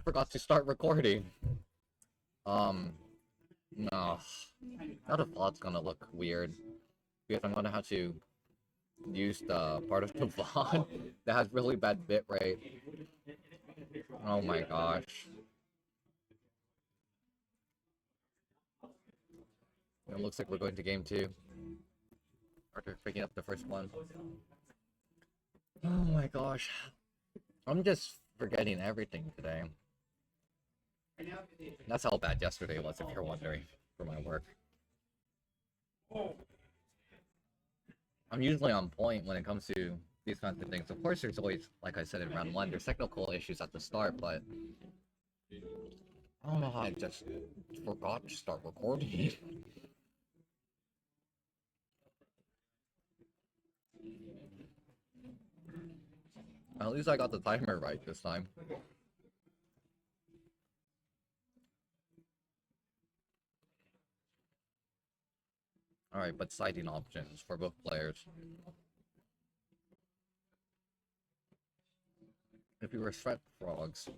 forgot to start recording. No. Now the VOD's gonna look weird. Because I'm gonna have to use the part of the VOD that has really bad bitrate. Oh my gosh. It looks like we're going to game 2. After picking up the first one. Oh my gosh. I'm just forgetting everything today. That's how bad yesterday was, if you're wondering, for my work. I'm usually on point when it comes to these kinds of things. Of course, there's always, like I said in round 1, there's technical issues at the start, but I don't know how I just forgot to start recording. At least I got the timer right this time. Alright, but siding options for both players. If you were threat frogs,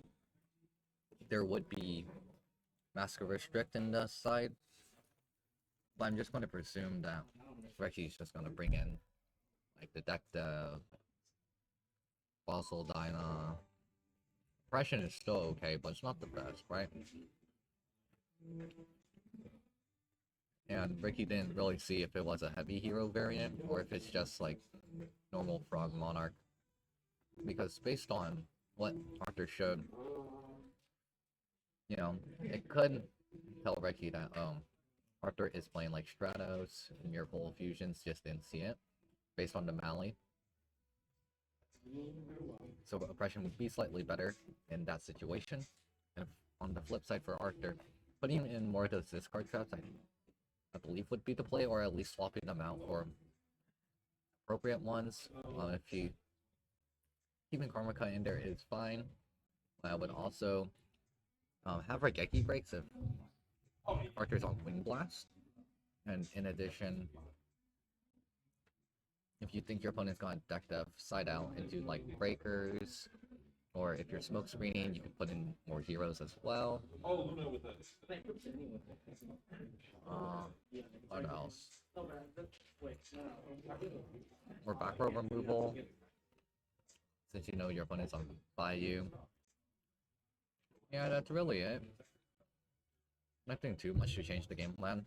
there would be Masker Restrict in the side. But I'm just going to presume that Reki's just going to bring in like Detective, Fossil Dyna. Oppression is still okay, but it's not the best, right? And Ricky didn't really see if it was a heavy hero variant or if it's just like normal Frog Monarch. Because based on what Arthur showed, you know, it could tell Ricky that Arthur is playing like Stratos and Miracle Fusions, just didn't see it based on the Mally. So Oppression would be slightly better in that situation. And on the flip side for Arthur, putting in more of those discard traps, I believe would be the play, or at least swapping them out for appropriate ones. If you keeping Karmaka in there is fine. I would also have Raigeki breaks if Arthur's on Wing Blast. And in addition, if you think your opponent's gonna deck the side out into like breakers, or if you're smoke screening, you could put in more heroes as well. What else? Or back row removal, since you know your opponent's on Vayu. Yeah, that's really it. Nothing too much to change the game plan.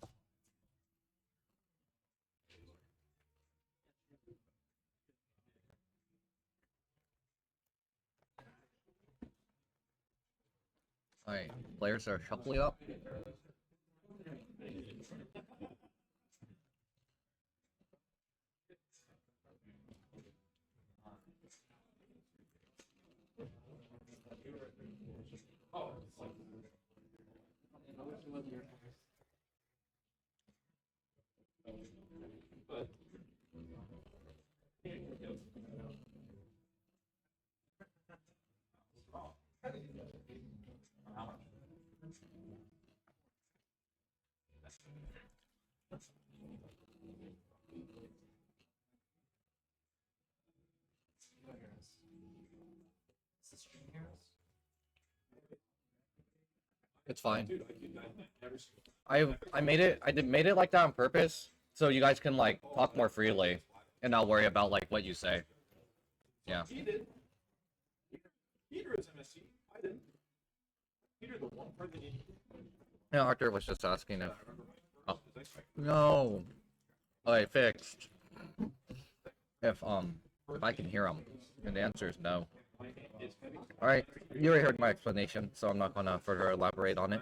Alright, players are shuffling up. It's fine. I made it like that on purpose, so you guys can like talk more freely and not worry about like what you say. Yeah. Yeah, Arthur was just asking if. Oh no. Alright, fixed. If I can hear him, and the answer is no. Alright, you already heard my explanation, so I'm not gonna further elaborate on it.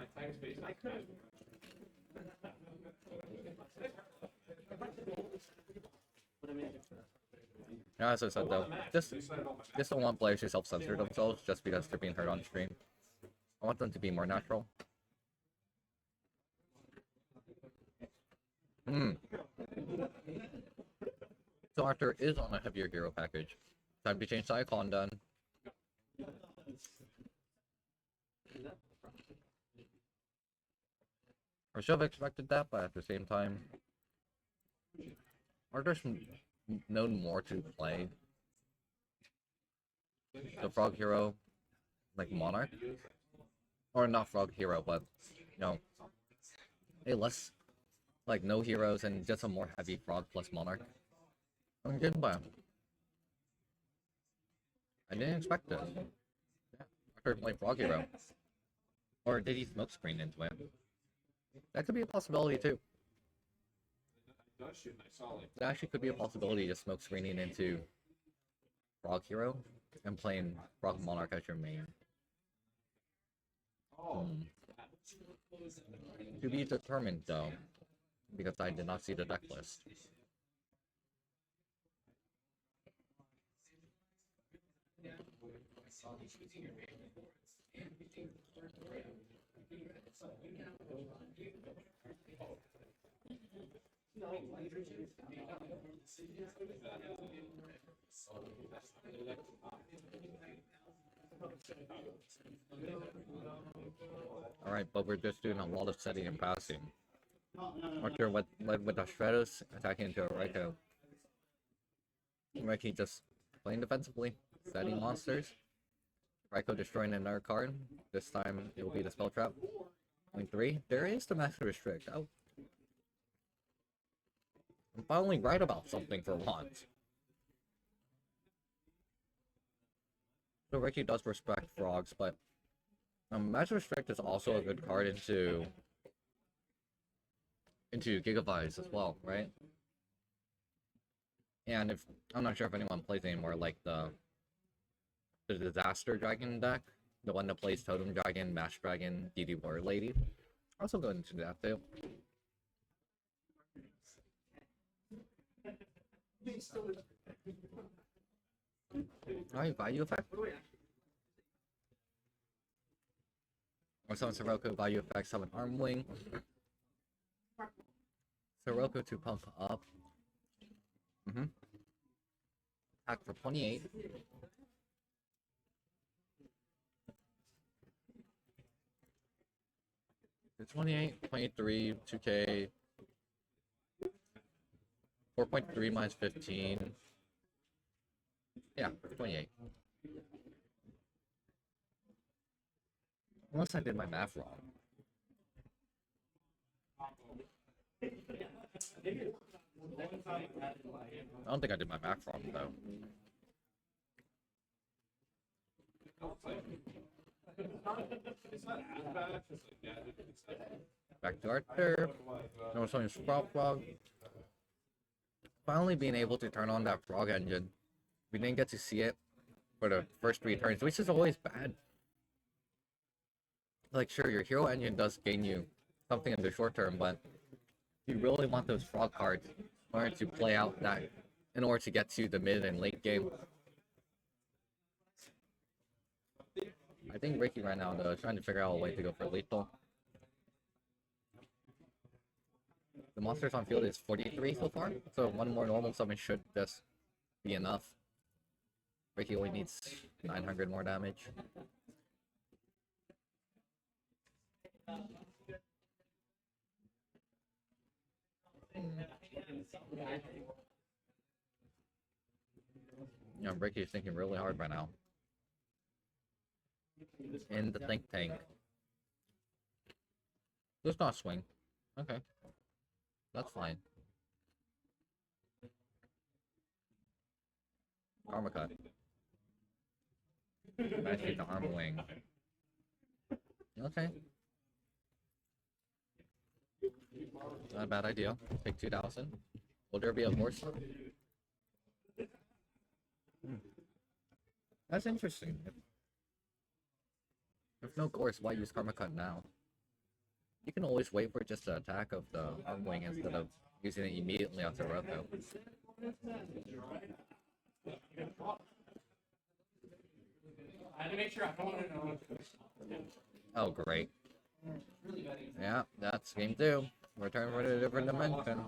Yeah, as I said though, just don't want players to self-censor themselves just because they're being heard on stream. I want them to be more natural. So Arthur is on a heavier hero package. Time to change the icon done. I should have expected that, but at the same time, Arthur's known more to play the Frog Hero like Monarch or not frog hero, but you know, a less like no heroes and just a more heavy frog plus monarch. I'm good, but I didn't expect this. Yeah, I heard play frog hero, or did he smoke screen into it? That could be a possibility too. That actually could be a possibility, just smoke screening into frog hero and playing frog monarch as your main. To be determined though, because I did not see the deck list. Alright, but we're just doing a lot of setting and passing. Archer with the Stratos attacking into a Reiko. Reiki just playing defensively, setting monsters. Reiko destroying another card. This time it will be the Spell Trap. Link 3. There is the Master Restrict. Oh. I'm finally right about something for once. So Reiki does respect frogs, but Master Restrict is also a good card into Gigabytes as well, right? And if I'm not sure if anyone plays anymore, like the Disaster Dragon deck, the one that plays Totem Dragon, Mash Dragon, DD War Lady, also go into that too. Alright, Vayu effect. Or summon Sirocco, Vayu effect, summon Arm Wing. Sirocco to pump up. Attack for 28. It's 28, 23, 2k. 4.3 minus 15. Yeah, 28. Unless I did my math wrong. I don't think I did my math wrong, though. Back to Arthur. No, something Sprout Frog. Finally being able to turn on that frog engine. We didn't get to see it for the first 3 turns, which is always bad. Like, sure, your hero engine does gain you something in the short term, but you really want those frog cards in order to play out that, in order to get to the mid and late game. I think Ricky right now, though, is trying to figure out a way to go for lethal. The monsters on field is 43 so far, so one more normal summon should just be enough. Ricky only needs 900 more damage. Yeah, Ricky is thinking really hard right now. In the think tank. Does not swing. Okay. That's fine. Karma cut. Nice the arm wing. Okay. Not a bad idea. Take 2,000. Will there be a horse? That's interesting. If no course, why use Karma Cut now? You can always wait for just the attack of the arm wing instead of using it immediately after Roko. Oh, great. Yeah, that's game 2. Return for a different dimension.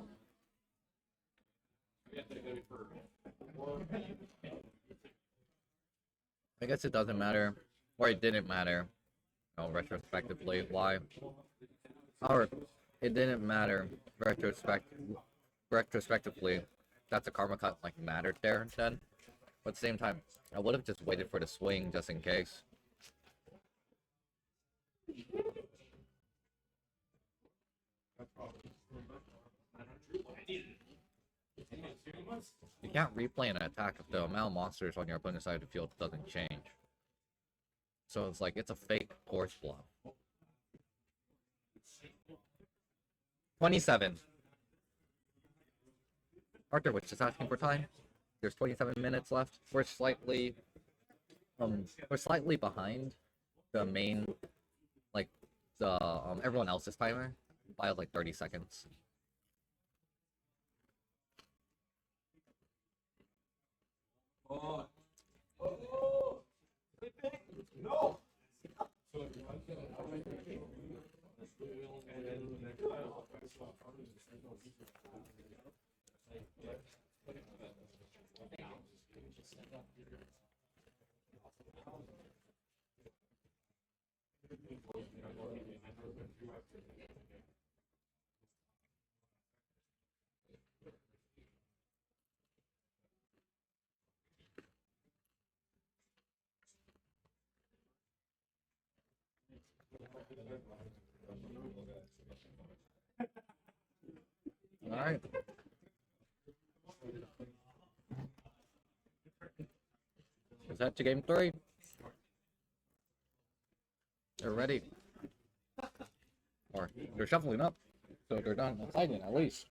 I guess it doesn't matter, or it didn't matter, you know, retrospectively, why. Or, it didn't matter retrospectively. That's a Karma Cut, like, mattered there then. But at the same time, I would have just waited for the swing just in case. You can't replay an attack if the amount of monsters on your opponent's side of the field doesn't change. So it's like, it's a fake force bluff. 27. Arthur was just asking for time. There's 27 minutes left. We're slightly behind the main, like, the everyone else's timer by like 30 seconds. No. All right. Is that to game 3? They're ready. Or they're shuffling up, so they're done fighting at least.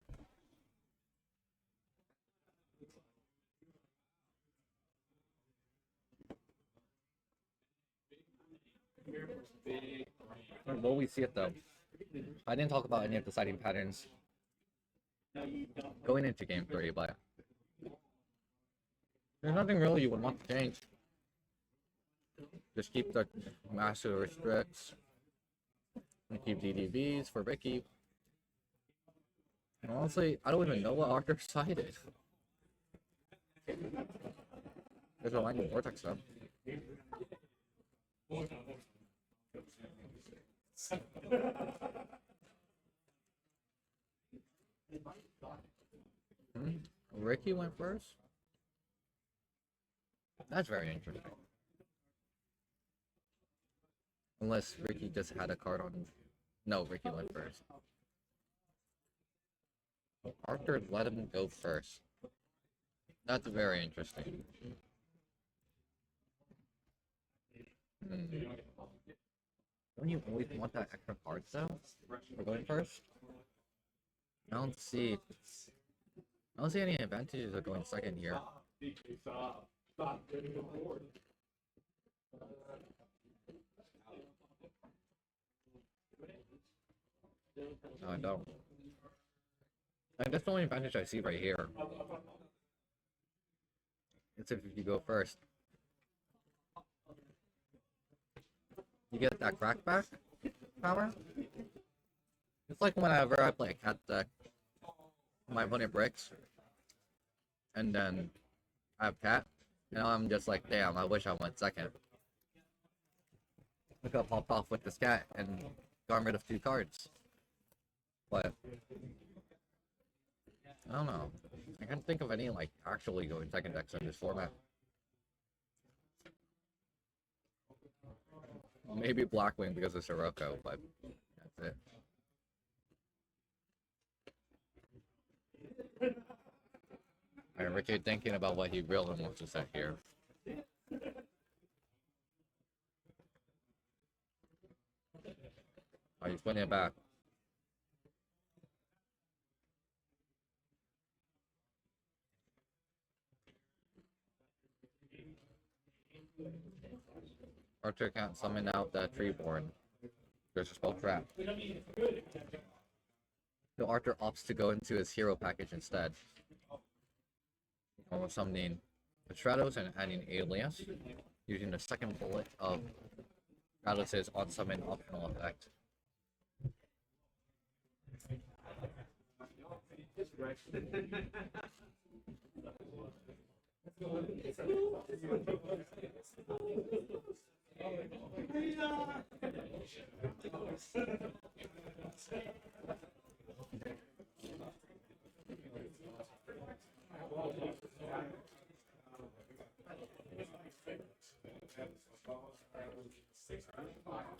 Will we see it though? I didn't talk about any of the deciding patterns going into game 3, but there's nothing really you would want to change. Just keep the master restricts and keep DDBs for Ricky. And honestly, I don't even know what Arthur decided. There's a line of vortex though. Ricky went first? That's very interesting. Unless Ricky just had a card on. No, Ricky went first. Arthur let him go first. That's very interesting. Don't you always want that extra card though? For going first? I don't see any advantages of going second here. No, I don't. And that's the only advantage I see right here. It's if you go first. You get that crackback power. It's like whenever I play a cat deck, my opponent breaks, and then I have cat, and I'm just like, damn, I wish I went second. I got popped off with this cat and got rid of 2 cards. But I don't know. I can't think of any like actually going second decks in this format. Maybe Blackwing because of Sirocco, but that's it. Alright, Ricky thinking about what he really wants to set here. Oh, he's putting it back. Arthur can't summon out that Treeborn. There's a spell trap. So Arthur opts to go into his hero package instead. Summoning the Stratos and adding Alias, using the second bullet of Stratos' on summon optional effect.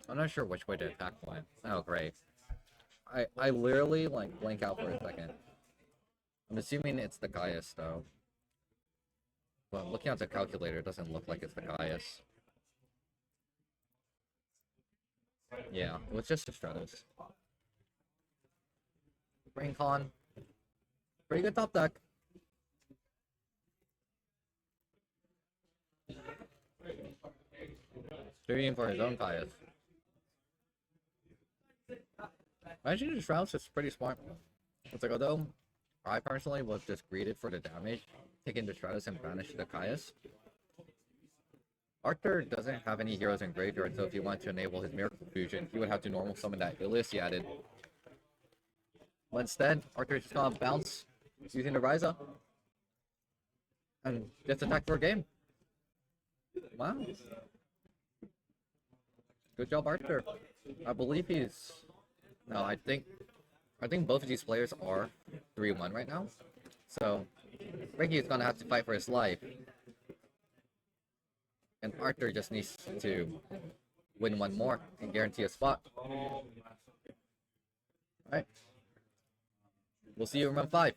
I'm not sure which way to attack went. Oh, great. I literally, like, blank out for a second. I'm assuming it's the Gaius, though. Well, looking at the calculator, it doesn't look like it's the Gaius. Yeah, it was just the Stratos. Brain Con. Pretty good top deck. Streaming for his own Gaius. Managing the Shrouds is pretty smart. It's like, although I personally was just greeted for the damage, taking the Stratos and banish the Caius. Arthur doesn't have any heroes in graveyard, so if he wanted to enable his Miracle Fusion, he would have to normal summon that Ilias he added. But instead, Arthur's just gonna bounce using the Ryza and just attack for a game. Wow. Good job, Arthur. I believe he's... No, I think both of these players are 3-1 right now. So, Ricky is gonna have to fight for his life. And Arthur just needs to win one more and guarantee a spot. Alright. We'll see you in round 5.